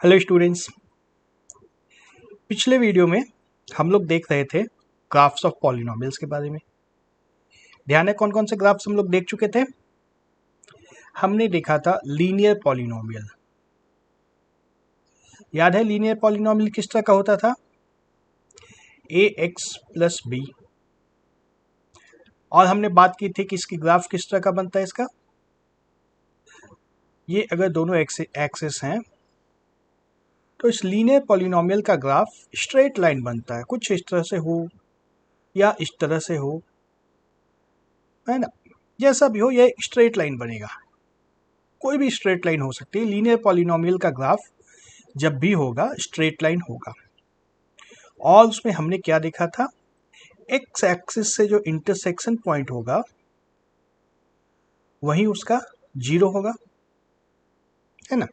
Hello students. पिछले video में हम लोग देख रहे थे ग्राफ्स ऑफ पॉलिनोमियल्स के बारे में। ध्यान है कौन कौन से ग्राफ्स हम लोग देख चुके थे। हमने देखा था लीनियर पॉलिनोमियल। याद है लीनियर पॉलिनोमियल किस तरह का होता था? ax plus B. और हमने बात की थी कि इसकी ग्राफ किस तरह का बनता है इसका। ये अगर दोनों एक्सिस हैं तो इस लीनियर पॉलिनोमियल का ग्राफ स्ट्रेट लाइन बनता है। कुछ इस तरह से हो या इस तरह से हो, है ना। जैसा भी हो ये स्ट्रेट लाइन बनेगा। कोई भी स्ट्रेट लाइन हो सकती है। लीनियर पॉलिनोमियल का ग्राफ जब भी होगा स्ट्रेट लाइन होगा। और उसमें हमने क्या देखा था? एक्स एक्सिस से जो इंटरसेक्शन पॉइंट होगा वही उसका जीरो होगा, है ना।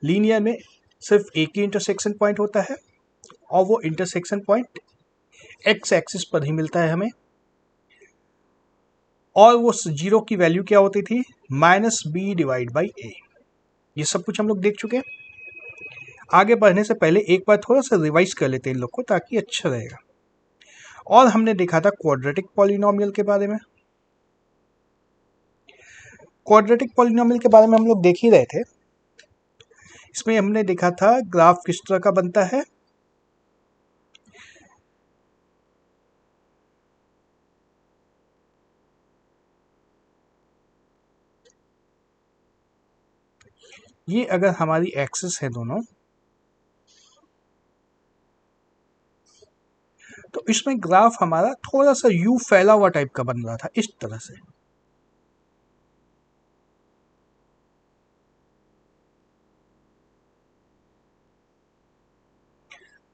लीनियर में सिर्फ एक ही इंटरसेक्शन पॉइंट होता है और वो इंटरसेक्शन पॉइंट एक्स एक्सिस पर ही मिलता है हमें। और वो जीरो की वैल्यू क्या होती थी? माइनस बी डिवाइड बाई ए। ये सब कुछ हम लोग देख चुके हैं। आगे बढ़ने से पहले एक बार थोड़ा सा रिवाइज कर लेते हैं इन लोग को ताकि अच्छा रहेगा। और हमने देखा था क्वाड्रेटिक पॉलिनोमियल के बारे में। क्वाड्रेटिक पॉलिनोमियल के बारे में हम लोग देख ही रहे थे। इसमें हमने देखा था ग्राफ किस तरह का बनता है। ये अगर हमारी एक्सिस है दोनों, तो इसमें ग्राफ हमारा थोड़ा सा यू फैला हुआ टाइप का बन रहा था, इस तरह से।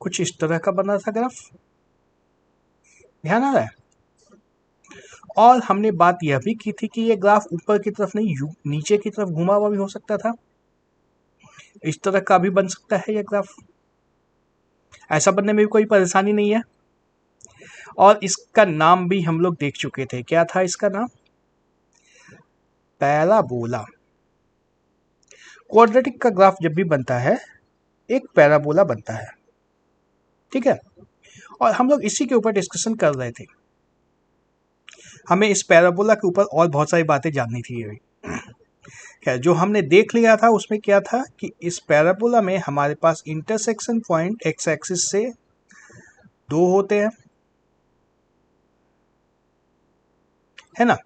कुछ इस तरह का बन रहा था ग्राफ। ध्यान आ रहा है? और हमने बात यह भी की थी कि ये ग्राफ ऊपर की तरफ नहीं नीचे की तरफ घुमा हुआ भी हो सकता था। इस तरह का भी बन सकता है ये ग्राफ। ऐसा बनने में भी कोई परेशानी नहीं है। और इसका नाम भी हम लोग देख चुके थे। क्या था इसका नाम? पैराबोला। क्वाड्रेटिक का ग्राफ जब भी बनता है एक पैराबोला बनता है, ठीक है। और हम लोग इसी के ऊपर डिस्कशन कर रहे थे। हमें इस पैराबोला के ऊपर और बहुत सारी बातें जाननी थी। क्या जो हमने देख लिया था उसमें क्या था कि इस पैराबोला में हमारे पास इंटरसेक्शन पॉइंट एक्स एक्सिस से दो होते हैं, है ना।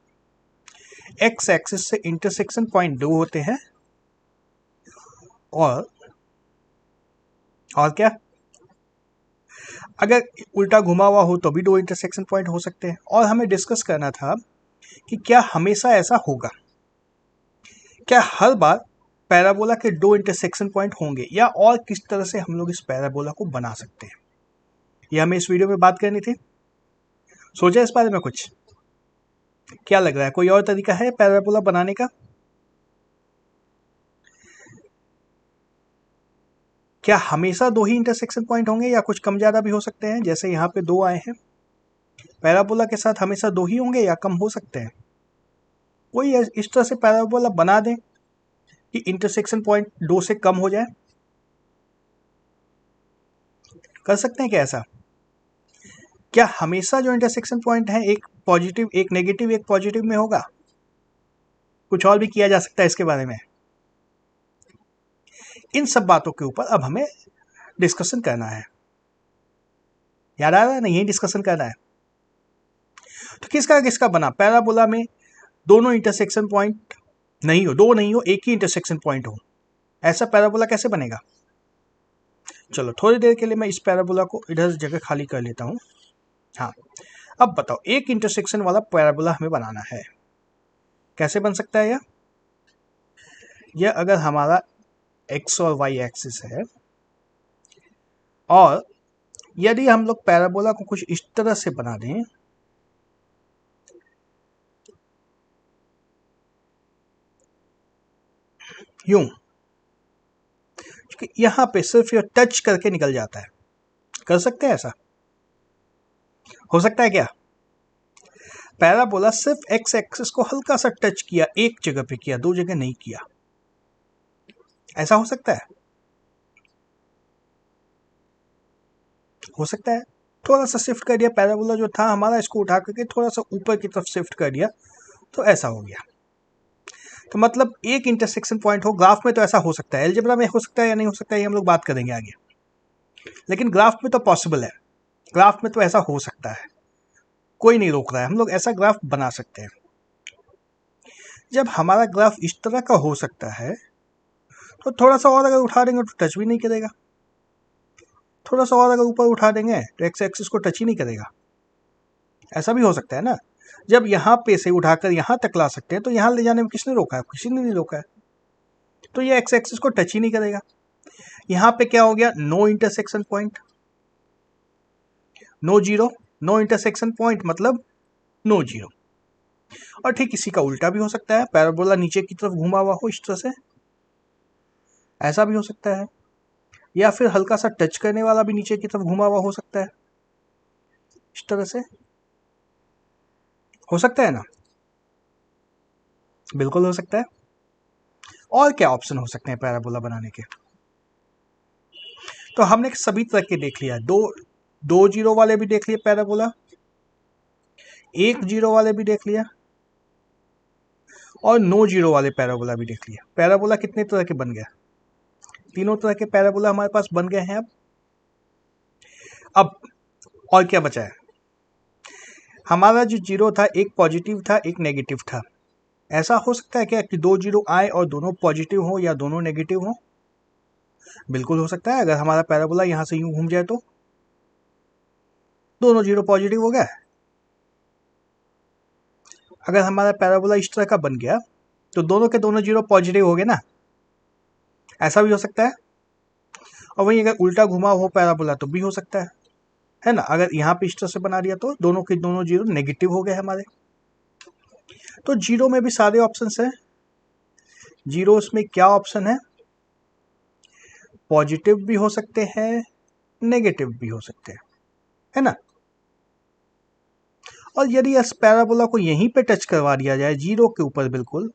एक्स एक्सिस से इंटरसेक्शन पॉइंट दो होते हैं। और क्या? अगर उल्टा घुमा हुआ हो तो भी दो इंटरसेक्शन पॉइंट हो सकते हैं। और हमें डिस्कस करना था कि क्या हमेशा ऐसा होगा, क्या हर बार पैराबोला के दो इंटरसेक्शन पॉइंट होंगे, या और किस तरह से हम लोग इस पैराबोला को बना सकते हैं। ये हमें इस वीडियो में बात करनी थी। सोचा इस बारे में कुछ? क्या लग रहा है कोई और तरीका है पैराबोला बनाने का? क्या हमेशा दो ही इंटरसेक्शन पॉइंट होंगे या कुछ कम ज़्यादा भी हो सकते हैं? जैसे यहाँ पे दो आए हैं, पैराबोला के साथ हमेशा दो ही होंगे या कम हो सकते हैं? कोई इस तरह से पैराबोला बना दें कि इंटरसेक्शन पॉइंट दो से कम हो जाए। कर सकते हैं क्या ऐसा? क्या हमेशा जो इंटरसेक्शन पॉइंट है एक पॉजिटिव एक नेगेटिव एक पॉजिटिव में होगा? कुछ और भी किया जा सकता है इसके बारे में। इन सब बातों के ऊपर अब हमें डिस्कशन करना है। याद आ रहा है ना? यही डिस्कशन करना है। तो किसका किसका बना? पैराबोला में दोनों इंटरसेक्शन पॉइंट नहीं हो, दो नहीं हो, एक ही इंटरसेक्शन पॉइंट हो। ऐसा पैराबोला कैसे बनेगा? चलो थोड़ी देर के लिए मैं इस पैराबोला को इधर जगह खाली कर लेता हूँ। हाँ, अब बताओ एक इंटरसेक्शन वाला पैराबोला हमें बनाना है। कैसे बन सकता है यह अगर हमारा एक्स और वाई एक्सिस है और यदि हम लोग पैराबोला को कुछ इस तरह से बना दें, यूं, क्योंकि यहां पे सिर्फ ये टच करके निकल जाता है। कर सकते हैं ऐसा? हो सकता है क्या? पैराबोला सिर्फ एक्स एक्सिस को हल्का सा टच किया, एक जगह पे किया, दो जगह नहीं किया। ऐसा हो सकता है? हो सकता है थोड़ा सा शिफ्ट कर दिया, पैराबोला जो था हमारा इसको उठा करके थोड़ा सा ऊपर की तरफ शिफ्ट कर दिया तो ऐसा हो गया। तो मतलब एक इंटरसेक्शन पॉइंट हो, ग्राफ में तो ऐसा हो सकता है, अलजेब्रा में हो सकता है या नहीं हो सकता है ये हम लोग बात करेंगे आगे, लेकिन ग्राफ में तो पॉसिबल है, ग्राफ में तो ऐसा हो सकता है, कोई नहीं रोक रहा है, हम लोग ऐसा ग्राफ बना सकते हैं। जब हमारा ग्राफ इस तरह का हो सकता है तो थोड़ा सा और अगर उठा देंगे तो टच भी नहीं करेगा, थोड़ा सा और अगर ऊपर उठा देंगे तो एक्स एक्सिस को टच ही नहीं करेगा। ऐसा भी हो सकता है ना, जब यहाँ पे से उठाकर यहाँ तक ला सकते हैं तो यहाँ ले जाने में किसने रोका है, किसी ने नहीं रोका है, तो ये एक्स एक्सिस को टच ही नहीं करेगा। यहाँ पे क्या हो गया, no intersection point, no zero, no intersection point मतलब नो जीरो। और ठीक इसी का उल्टा भी हो सकता है, पैराबोला नीचे की तरफ घुमा हुआ हो इस तरह से, ऐसा भी हो सकता है, या फिर हल्का सा टच करने वाला भी नीचे की तरफ घुमा हुआ हो सकता है इस तरह से, हो सकता है ना, बिल्कुल हो सकता है। और क्या ऑप्शन हो सकते हैं पैराबोला बनाने के, तो हमने सभी तरह के देख लिया, दो जीरो वाले भी देख लिए पैराबोला, एक जीरो वाले भी देख लिया, और नो जीरो वाले पैराबोला भी देख लिया। पैराबोला कितने तरह के बन गए, तीनों तरह के पैराबोला हमारे पास बन गए हैं। अब और क्या बचा है, हमारा जो जीरो था एक पॉजिटिव था एक नेगेटिव था, ऐसा हो सकता है क्या कि दो जीरो आए और दोनों पॉजिटिव हो या दोनों नेगेटिव हो, बिल्कुल हो सकता है। अगर हमारा पैराबोला यहां से यूं घूम जाए तो दोनों जीरो पॉजिटिव हो गया। अगर हमारा पैराबोला इस तरह का बन गया तो दोनों के दोनों जीरो पॉजिटिव हो गए ना, ऐसा भी हो सकता है। और वहीं अगर उल्टा घुमा हो पैराबोला तो भी हो सकता है ना, अगर यहाँ पे इस तरह से बना दिया तो दोनों के दोनों जीरो नेगेटिव हो गए हमारे। तो जीरो में भी सारे ऑप्शंस हैं, जीरोस में क्या ऑप्शन है, पॉजिटिव भी हो सकते हैं नेगेटिव भी हो सकते हैं, है ना। और यदि इस पैराबोला को यहीं पे टच करवा दिया जाए जीरो के ऊपर बिल्कुल,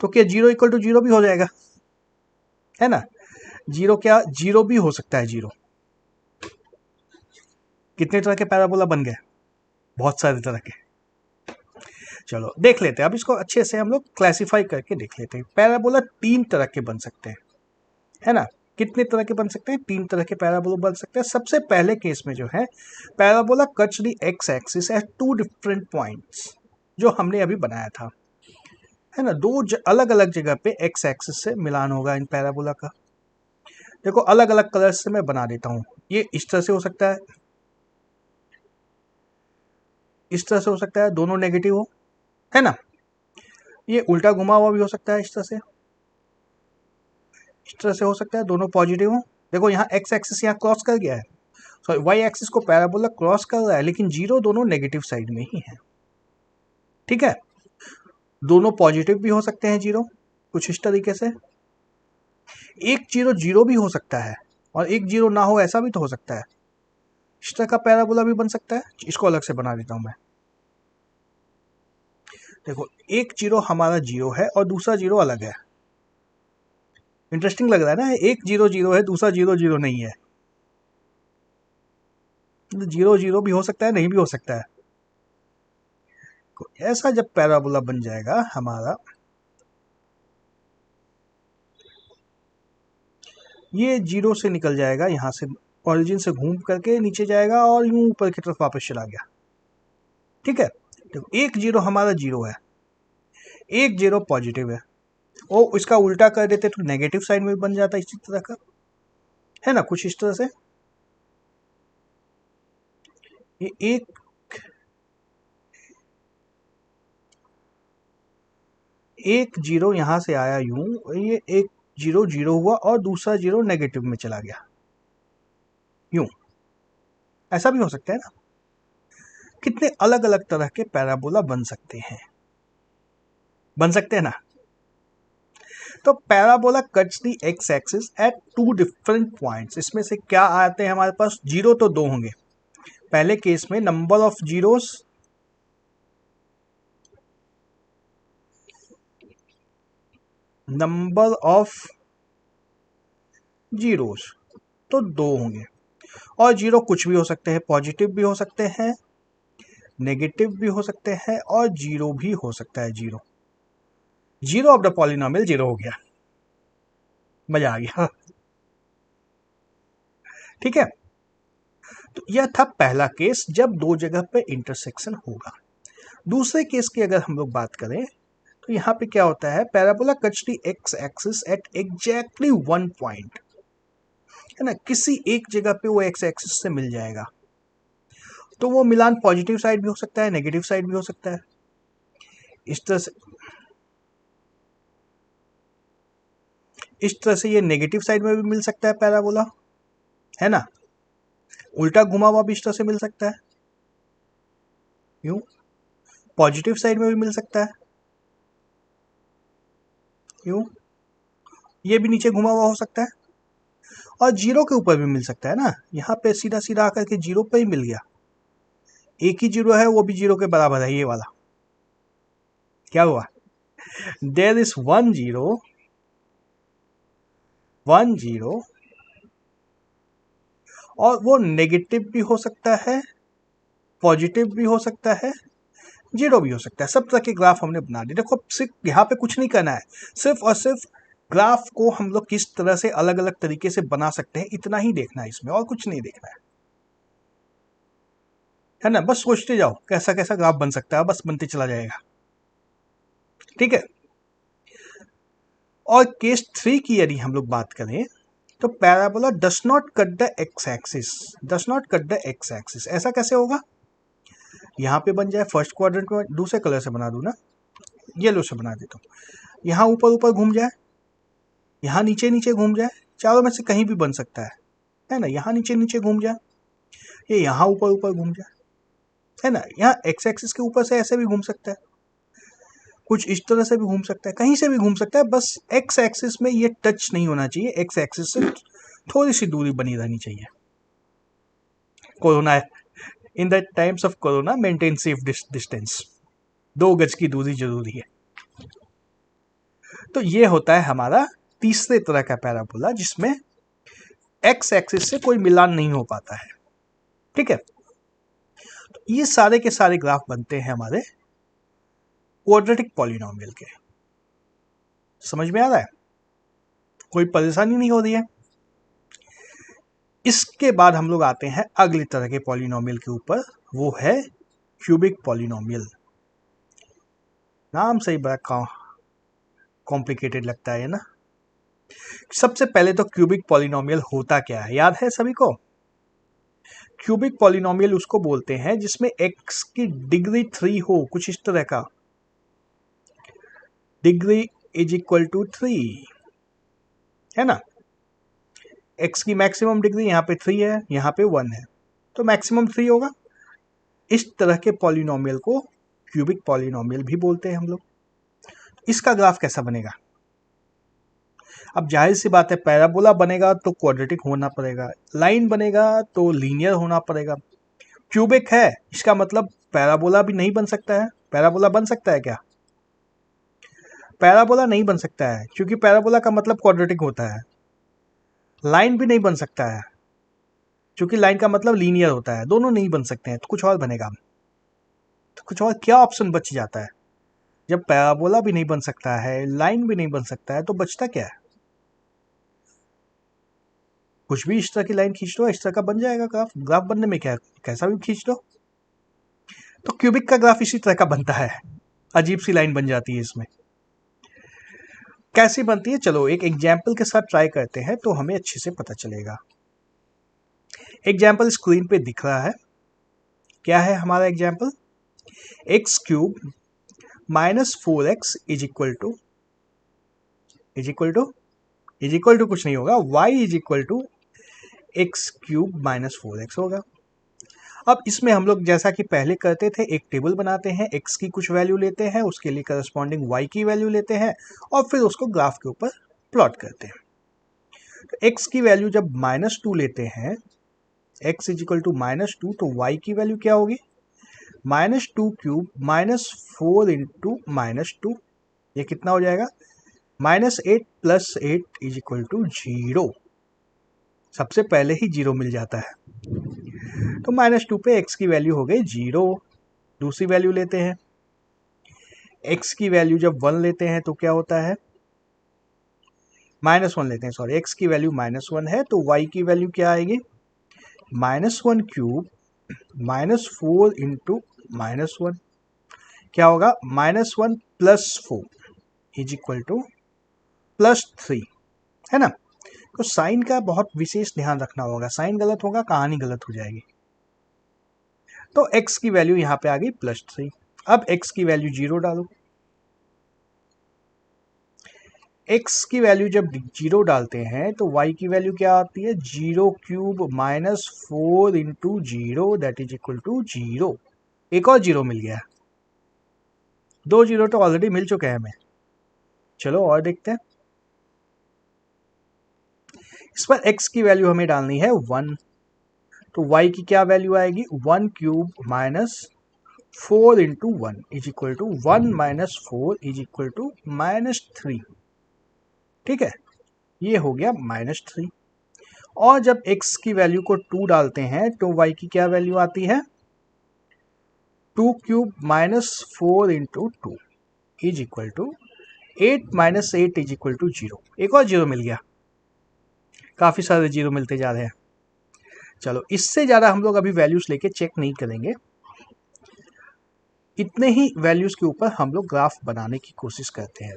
तो क्या जीरो इक्वल टू जीरो भी हो जाएगा, है ना। जीरो क्या, जीरो भी हो सकता है जीरो। कितने तरह के पैराबोला बन गए, बहुत सारे तरह के। चलो देख लेते हैं अब इसको अच्छे से, हम लोग क्लासिफाई करके देख लेते हैं। पैराबोला तीन तरह के बन सकते हैं, है ना। कितने तरह के बन सकते हैं, तीन तरह के पैराबोला बन सकते हैं। सबसे पहले केस में जो है, parabola cuts the X axis at two different points, जो हमने अभी बनाया था, है ना। दो अलग अलग जगह पे एक्स एक्सिस से मिलान होगा इन पैराबोला का। देखो अलग अलग कलर से मैं बना देता हूँ, ये इस तरह से हो सकता है, इस तरह से हो सकता है, दोनों नेगेटिव हो, है ना। ये उल्टा घुमा हुआ भी हो सकता है, इस तरह से, इस तरह से हो सकता है, दोनों पॉजिटिव हो। देखो यहाँ एक्स एक्सिस यहाँ क्रॉस कर गया है, सॉरी वाई एक्सिस को पैराबोला क्रॉस कर रहा है, लेकिन जीरो दोनों नेगेटिव साइड में ही है, ठीक है। दोनों पॉजिटिव भी हो सकते हैं जीरो, कुछ इस तरीके से। एक जीरो जीरो भी हो सकता है और एक जीरो ना हो, ऐसा भी तो हो सकता है। इस तरह का पैराबोला भी बन सकता है, इसको अलग से बना देता हूं मैं। देखो एक जीरो हमारा जीरो है और दूसरा जीरो अलग है, इंटरेस्टिंग लग रहा है ना, एक जीरो जीरो है दूसरा जीरो जीरो नहीं है, जीरो जीरो भी हो सकता है नहीं भी हो सकता है। ऐसा जब पैराबोला बन जाएगा हमारा, ये जीरो से निकल जाएगा, यहाँ से ओरिजिन से घूम करके नीचे जाएगा और यूं ऊपर की तरफ वापस चला गया, ठीक है। देखो एक जीरो हमारा जीरो है, एक जीरो पॉजिटिव है, वो इसका उल्टा कर देते तो नेगेटिव साइड में बन जाता इसी तरह का, है ना, कुछ इस तरह से। ये एक जीरो यहां से आया यूं, ये एक जीरो जीरो हुआ और दूसरा जीरो नेगेटिव में चला गया यूं, ऐसा भी हो सकता है ना। कितने अलग अलग तरह के पैराबोला बन सकते हैं, बन सकते हैं ना। तो parabola cuts the X axis at two different points, इसमें से क्या आते हैं हमारे पास, जीरो तो दो होंगे, पहले केस में number of zeros, number of zeros तो दो होंगे, और जीरो कुछ भी हो सकते हैं, पॉजिटिव भी हो सकते हैं, नेगेटिव भी हो सकते हैं और जीरो भी हो सकता है। Zero zero of the polynomial zero हो गया, मजा आ गया। ठीक है, तो यह था पहला केस जब दो जगह पे इंटरसेक्शन होगा। दूसरे केस की अगर हम लोग बात करें तो यहाँ पे क्या होता है, parabola cuts the X axis at exactly one point, है ना, किसी एक जगह पे वो एक्स एक्सिस से मिल जाएगा। तो वो मिलान पॉजिटिव साइड भी हो सकता है, नेगेटिव साइड भी हो सकता है। इस तरह से ये नेगेटिव साइड में भी मिल सकता है पैराबोला, है ना, उल्टा घुमा हुआ भी इस तरह से मिल सकता है, यूं पॉजिटिव साइड में भी मिल सकता है, यूं ये भी नीचे घुमा हुआ हो सकता है, और जीरो के ऊपर भी मिल सकता है ना, यहाँ पे सीधा सीधा आकर के जीरो पे ही मिल गया। एक ही जीरो है, वो भी जीरो के बराबर है, ये वाला क्या हुआ, देयर इज वन जीरो और वो नेगेटिव भी हो सकता है, पॉजिटिव भी हो सकता है, जीरो भी हो सकता है। सब तरह के ग्राफ हमने बना दिए। देखो सिर्फ यहाँ पे कुछ नहीं करना है, सिर्फ और सिर्फ ग्राफ को हम लोग किस तरह से अलग अलग तरीके से बना सकते हैं इतना ही देखना है इसमें, और कुछ नहीं देखना है ना। बस सोचते जाओ कैसा कैसा ग्राफ बन सकता है, बस बनते चला जाएगा। ठीक है, और केस 3 की यदि हम लोग बात करें तो parabola does not cut the X axis. ऐसा कैसे होगा, यहाँ पे बन जाए फर्स्ट क्वाड्रेंट में, दूसरे कलर से बना दूं ना, येलो से बना देता हूँ, यहाँ ऊपर ऊपर घूम जाए, यहाँ नीचे नीचे घूम जाए, चारों में से कहीं भी बन सकता है ना, यहाँ नीचे नीचे घूम जाए, ये यहाँ ऊपर ऊपर घूम जाए, है ना, यहाँ एक्स एक्सिस के ऊपर से ऐसे भी घूम सकता है, कुछ इस तरह से भी घूम सकता है, कहीं से भी घूम सकता है, बस एक्स एक्सिस में ये टच नहीं होना चाहिए, एक्स एक्सिस से थोड़ी सी दूरी बनी रहनी चाहिए। Corona, in the times of corona maintain safe distance, 2 गज की दूरी जरूरी है। तो ये होता है हमारा तीसरे तरह का पैराबोला जिसमें एक्स एक्सिस से कोई मिलान नहीं हो पाता है। ठीक है, तो ये सारे के सारे ग्राफ बनते हैं हमारे क्वाड्रेटिक पॉलिनोमियल के। समझ में आ रहा है, कोई परेशानी नहीं हो रही है। इसके बाद हम लोग आते हैं अगली तरह के पॉलिनोमियल के ऊपर, वो है क्यूबिक पॉलिनोमियल। नाम से ही बड़ा कॉम्प्लिकेटेड लगता है ना। सबसे पहले तो क्यूबिक पॉलिनोमियल होता क्या है, याद है सभी को? क्यूबिक पॉलिनोमियल उसको बोलते हैं जिसमें x की डिग्री 3 हो, कुछ इस तरह का, डिग्री इज इक्वल टू 3, है ना। x की मैक्सिमम डिग्री यहाँ पे 3 है, यहाँ पे 1 है, तो मैक्सिमम 3 होगा। इस तरह के पॉलिनोमियल को क्यूबिक पॉलिनोमियल भी बोलते हैं हम लोग। इसका ग्राफ कैसा बनेगा? अब जाहिर सी बात है, पैराबोला बनेगा तो क्वाड्रेटिक होना पड़ेगा, लाइन बनेगा तो लीनियर होना पड़ेगा। क्यूबिक है, इसका मतलब पैराबोला भी नहीं बन सकता है। पैराबोला बन सकता है क्या? पैराबोला नहीं बन सकता है, क्योंकि पैराबोला का मतलब क्वाड्रेटिक होता है। लाइन भी नहीं बन सकता है, क्योंकि लाइन का मतलब लीनियर होता है। दोनों नहीं बन सकते हैं, तो कुछ और बनेगा। तो कुछ और क्या ऑप्शन बच जाता है? जब पैराबोला भी नहीं बन सकता है, लाइन भी नहीं बन सकता है, तो बचता क्या है? कुछ भी इस तरह की लाइन खींच दो, इस तरह का बन जाएगा ग्राफ। ग्राफ बनने में क्या है, कैसा भी खींच दो। तो क्यूबिक का ग्राफ इसी तरह का बनता है, अजीब सी लाइन बन जाती है इसमें। कैसी बनती है, चलो एक एग्जाम्पल के साथ ट्राई करते हैं तो हमें अच्छे से पता चलेगा। एग्जाम्पल स्क्रीन पे दिख रहा है। क्या है हमारा example? X cube minus 4x is equal to कुछ नहीं होगा, y is equal to X cube minus 4x होगा। अब इसमें हम लोग जैसा कि पहले करते थे, एक टेबल बनाते हैं, x की कुछ वैल्यू लेते हैं, उसके लिए करस्पॉन्डिंग y की वैल्यू लेते हैं और फिर उसको ग्राफ के ऊपर प्लॉट करते हैं। तो x की वैल्यू जब -2 लेते हैं, x इज इक्वल टू -2, तो y की वैल्यू क्या होगी? -2 क्यूब -4 इंटू -2, ये कितना हो जाएगा? -8 + 8 इज इक्वल टू 0। सबसे पहले ही 0 मिल जाता है। तो -2 पे x की वैल्यू हो गई 0। दूसरी वैल्यू लेते हैं, x की वैल्यू जब 1 लेते हैं तो क्या होता है, -1 लेते हैं, सॉरी, x की वैल्यू -1 है तो y की वैल्यू क्या आएगी, -1 क्यूब -4 इंटू -1 क्या होगा, -1 + 4 इज इक्वल टू +3, है ना। तो साइन का बहुत विशेष ध्यान रखना होगा, साइन गलत होगा कहानी गलत हो जाएगी। तो x की वैल्यू यहाँ पे आ गई +3। अब x की वैल्यू 0 डालो, x की वैल्यू जब 0 डालते हैं तो y की वैल्यू क्या आती है, 0 cube -4 into 0 that is equal to 0। एक और 0 मिल गया, 2 0 तो ऑलरेडी मिल चुके हैं हमें। चलो और देखते हैं, इस पर x की वैल्यू हमें डालनी है 1, तो y की क्या वैल्यू आएगी, 1 cube -4 into 1 is equal to 1 -4 is equal to -3। ठीक है, ये हो गया -3। और जब x की वैल्यू को 2 डालते हैं तो y की क्या वैल्यू आती है, 2 cube -4 into 2 is equal to 8 -8 is equal to 0। एक और 0 मिल गया, काफ़ी सारे 0 मिलते जा रहे हैं। चलो, इससे ज़्यादा हम लोग अभी वैल्यूज़ लेके चेक नहीं करेंगे, इतने ही वैल्यूज़ के ऊपर हम लोग ग्राफ बनाने की कोशिश करते हैं।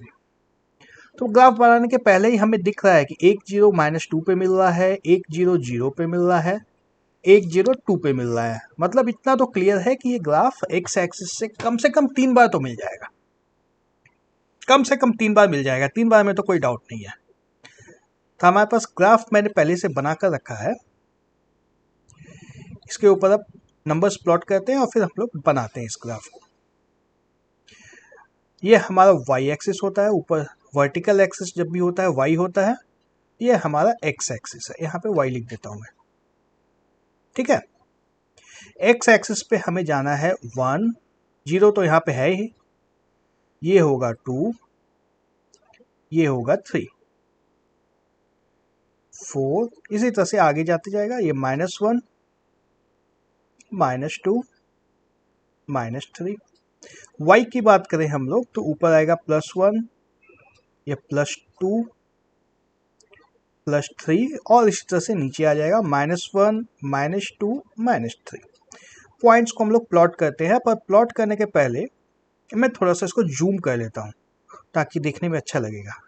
तो ग्राफ बनाने के पहले ही हमें दिख रहा है कि एक 0 -2 पे मिल रहा है, एक 0 0 पे मिल रहा है, एक 0 2 पे मिल रहा है। मतलब इतना तो क्लियर है कि ये ग्राफ एक्स एक्सिस से कम 3 बार तो मिल जाएगा, कम से कम 3 बार मिल जाएगा, 3 बार में तो कोई डाउट नहीं है। तो हमारे पास ग्राफ मैंने पहले से बनाकर रखा है, इसके ऊपर अब नंबर्स प्लॉट करते हैं और फिर हम लोग बनाते हैं इस ग्राफ को। ये हमारा y एक्सिस होता है, ऊपर वर्टिकल एक्सिस जब भी होता है y होता है, ये हमारा x एक्सिस है, यहाँ पे y लिख देता हूँ मैं। ठीक है, x एक्सिस पे हमें जाना है 1, 0 तो यहाँ पे है ही, ये होगा 2, ये होगा 3, 4, इसी तरह से आगे जाते जाएगा, ये -1 -2 -3। y की बात करें हम लोग तो ऊपर आएगा +1, ये +2 +3 और इसी तरह से नीचे आ जाएगा -1 -2 -3। पॉइंट्स को हम लोग प्लॉट करते हैं, पर प्लॉट करने के पहले मैं थोड़ा सा इसको जूम कर लेता हूँ ताकि देखने में अच्छा लगेगा।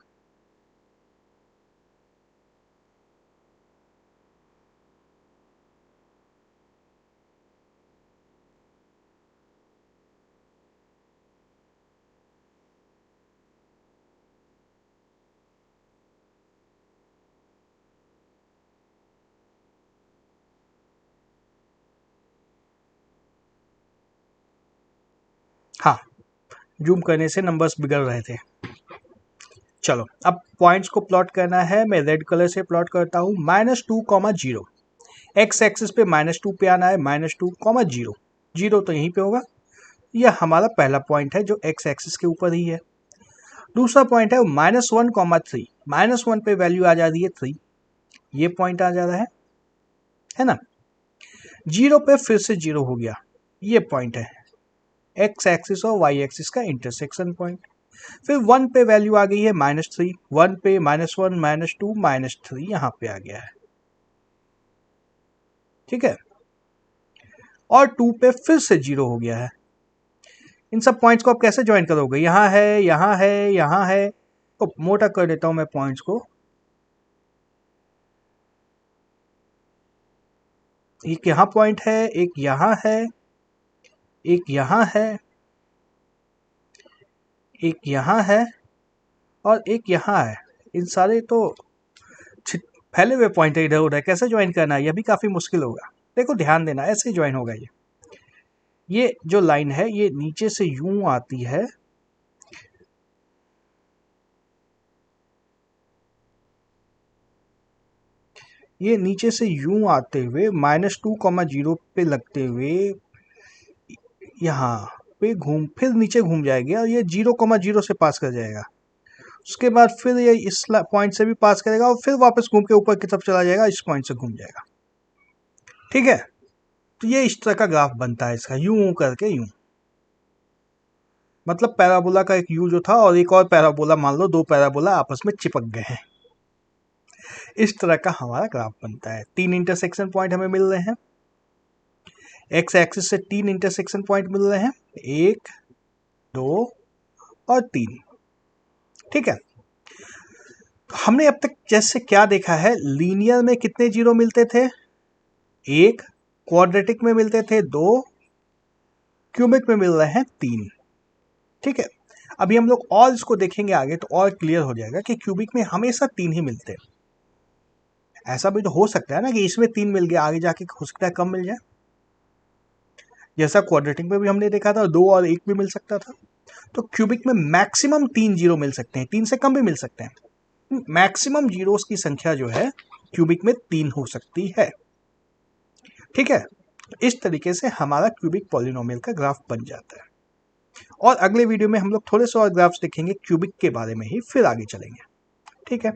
हाँ, जूम करने से नंबर्स बिगड़ रहे थे। चलो, अब पॉइंट्स को प्लॉट करना है, मैं रेड कलर से प्लॉट करता हूँ, -2, 0। एक्स एक्सिस पे -2 पे आना है, -2, 0। 0 तो यहीं पे होगा, यह हमारा पहला पॉइंट है जो एक्स एक्सिस के ऊपर ही है। दूसरा पॉइंट है -1, 3। -1 पे वैल्यू आ जा रही है 3, ये पॉइंट आ जा रहा है ना। 0 पे फिर से 0 हो गया, ये पॉइंट है एक्स एक्सिस और वाई एक्सिस का इंटरसेक्शन पॉइंट। फिर 1 पे वैल्यू आ गई है -3, 1 पे -1 -2 -3 यहाँ पे आ गया है। ठीक है, और 2 पे फिर से 0 हो गया है। इन सब पॉइंट्स को आप कैसे ज्वाइन करोगे, यहाँ है, यहाँ है, यहाँ है, तो मोटा कर देता हूँ मैं पॉइंट्स को। एक यहाँ पॉइंट है, एक यहाँ है, एक यहाँ है, एक यहाँ है और एक यहाँ है। इन सारे तो फैले हुए पॉइंट है इधर उधर, कैसे ज्वाइन करना है यह भी काफ़ी मुश्किल होगा। देखो, ध्यान देना, ऐसे ही ज्वाइन होगा ये जो लाइन है ये नीचे से यूं आती है, ये नीचे से यूं आते हुए -2, 0 पे लगते हुए यहाँ पे फिर नीचे घूम जाएगी और ये 0, 0 से पास कर जाएगा। उसके बाद फिर ये इस पॉइंट से भी पास करेगा और फिर वापस घूम के ऊपर की तरफ चला जाएगा, इस पॉइंट से घूम जाएगा। ठीक है, तो ये इस तरह का ग्राफ बनता है इसका, यूं करके यूं, मतलब पैराबोला का एक यू जो था और एक और पैराबोला, मान लो 2 पैराबोला आपस में चिपक गए हैं, इस तरह का हमारा ग्राफ बनता है। 3 इंटरसेक्शन पॉइंट हमें मिल रहे हैं, एक्स एक्सिस से 3 इंटरसेक्शन पॉइंट मिल रहे हैं, 1 2 और 3। ठीक है, हमने अब तक जैसे क्या देखा है, लीनियर में कितने जीरो मिलते थे, 1, क्वाड्रेटिक में मिलते थे 2, क्यूबिक में मिल रहे हैं 3। ठीक है, अभी हम लोग और इसको देखेंगे आगे तो और क्लियर हो जाएगा कि क्यूबिक में हमेशा 3 ही मिलते हैं। ऐसा भी तो हो सकता है ना कि इसमें 3 मिल गया, आगे जाके हो सकता है कम मिल जाए, जैसा क्वाड्रेटिक में भी हमने देखा था 2 और 1 भी मिल सकता था। तो क्यूबिक में मैक्सिमम 3 जीरो मिल सकते हैं, 3 से कम भी मिल सकते हैं। मैक्सिमम जीरोस की संख्या जो है क्यूबिक में 3 हो सकती है। ठीक है, इस तरीके से हमारा क्यूबिक पॉलिनोमियल का ग्राफ बन जाता है। और अगले वीडियो में हम लोग थोड़े से और ग्राफ्स देखेंगे क्यूबिक के बारे में ही, फिर आगे चलेंगे। ठीक है।